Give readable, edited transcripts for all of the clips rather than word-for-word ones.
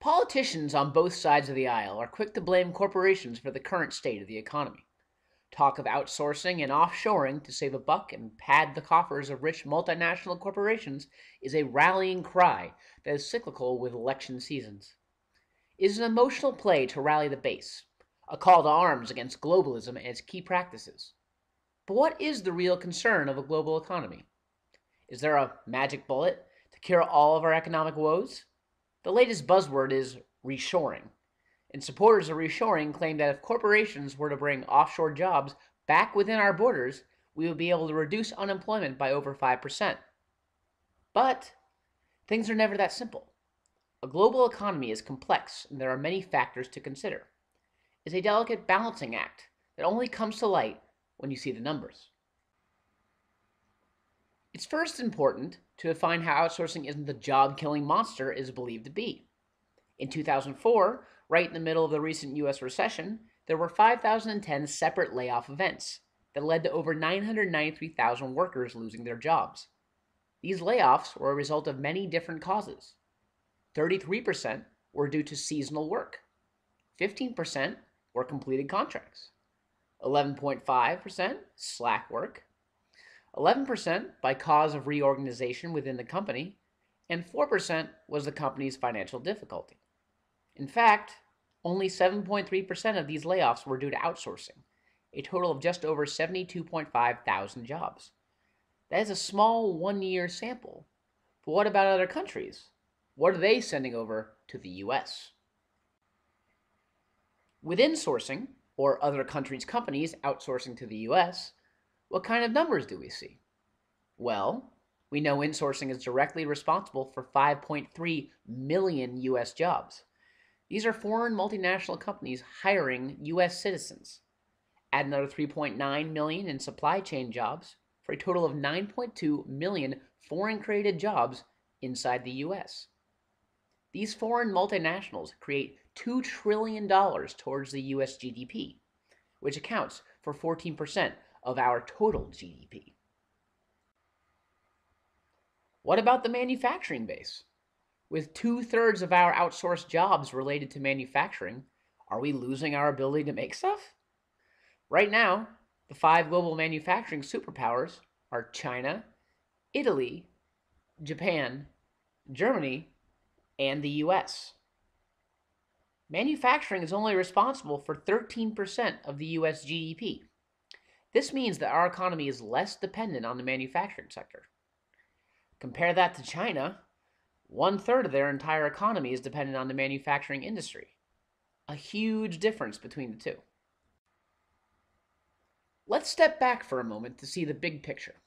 Politicians on both sides of the aisle are quick to blame corporations for the current state of the economy. Talk of outsourcing and offshoring to save a buck and pad the coffers of rich multinational corporations is a rallying cry that is cyclical with election seasons. It is an emotional play to rally the base, a call to arms against globalism and its key practices. But what is the real concern of a global economy? Is there a magic bullet to cure all of our economic woes? The latest buzzword is reshoring, and supporters of reshoring claim that if corporations were to bring offshore jobs back within our borders, we would be able to reduce unemployment by over 5%. But things are never that simple. A global economy is complex, and there are many factors to consider. It's a delicate balancing act that only comes to light when you see the numbers. It's first important to define how outsourcing isn't the job-killing monster it is believed to be. In 2004, right in the middle of the recent US recession, there were 5,010 separate layoff events that led to over 993,000 workers losing their jobs. These layoffs were a result of many different causes. 33% were due to seasonal work. 15% were completed contracts. 11.5% slack work. 11% by cause of reorganization within the company, and 4% was the company's financial difficulty. In fact, only 7.3% of these layoffs were due to outsourcing, a total of just over 72.5 thousand jobs. That is a small one-year sample. But what about other countries? What are they sending over to the US? With insourcing, or other countries' companies outsourcing to the US, what kind of numbers do we see? Well, we know insourcing is directly responsible for 5.3 million US jobs. These are foreign multinational companies hiring US citizens. Add another 3.9 million in supply chain jobs for a total of 9.2 million foreign-created jobs inside the US. These foreign multinationals create $2 trillion towards the US GDP, which accounts for 14% of our total GDP. What about the manufacturing base? With 2/3 of our outsourced jobs related to manufacturing, are we losing our ability to make stuff? Right now, the 5 global manufacturing superpowers are China, Italy, Japan, Germany, and the US. Manufacturing is only responsible for 13% of the US GDP. This means that our economy is less dependent on the manufacturing sector. Compare that to China. 1/3 of their entire economy is dependent on the manufacturing industry. A huge difference between the two. Let's step back for a moment to see the big picture.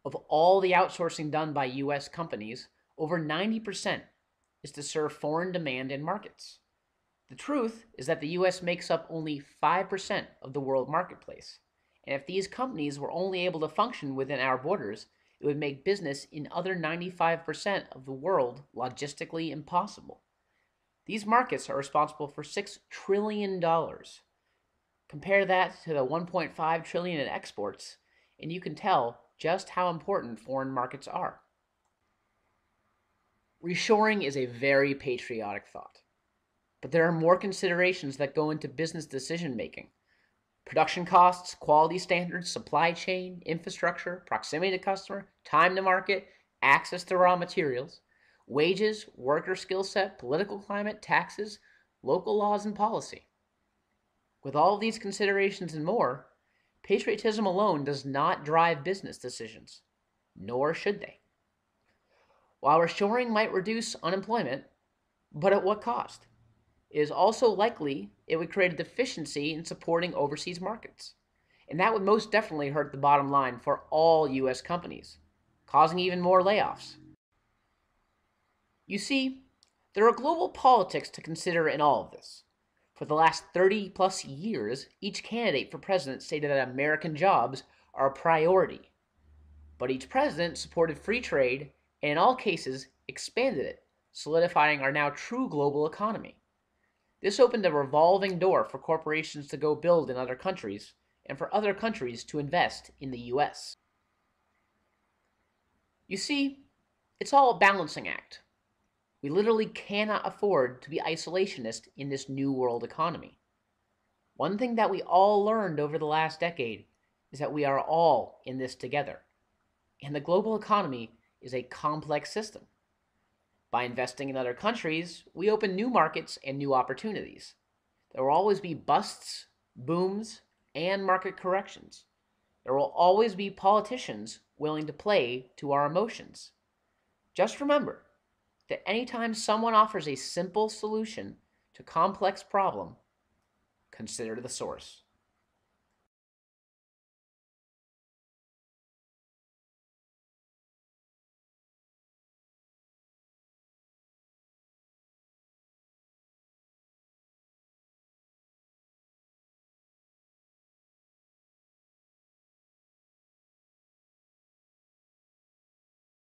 Of all the outsourcing done by US companies, over 90% is to serve foreign demand in markets. The truth is that the US makes up only 5% of the world marketplace. And if these companies were only able to function within our borders, it would make business in other 95% of the world logistically impossible. These markets are responsible for $6 trillion. Compare that to the $1.5 trillion in exports, and you can tell just how important foreign markets are. Reshoring is a very patriotic thought, but there are more considerations that go into business decision making. Production costs, quality standards, supply chain, infrastructure, proximity to customer, time to market, access to raw materials, wages, worker skill set, political climate, taxes, local laws, and policy. With all of these considerations and more, patriotism alone does not drive business decisions, nor should they. While reshoring might reduce unemployment, but at what cost? It is also likely it would create a deficiency in supporting overseas markets, and that would most definitely hurt the bottom line for all US companies, causing even more layoffs. You see, there are global politics to consider in all of this. For the last 30 plus years, each candidate for president stated that American jobs are a priority, but each president supported free trade and in all cases expanded it, solidifying our now true global economy. This opened a revolving door for corporations to go build in other countries and for other countries to invest in the US. You see, it's all a balancing act. We literally cannot afford to be isolationist in this new world economy. One thing that we all learned over the last decade is that we are all in this together, and the global economy is a complex system. By investing in other countries, we open new markets and new opportunities. There will always be busts, booms, and market corrections. There will always be politicians willing to play to our emotions. Just remember that anytime someone offers a simple solution to a complex problem, consider the source.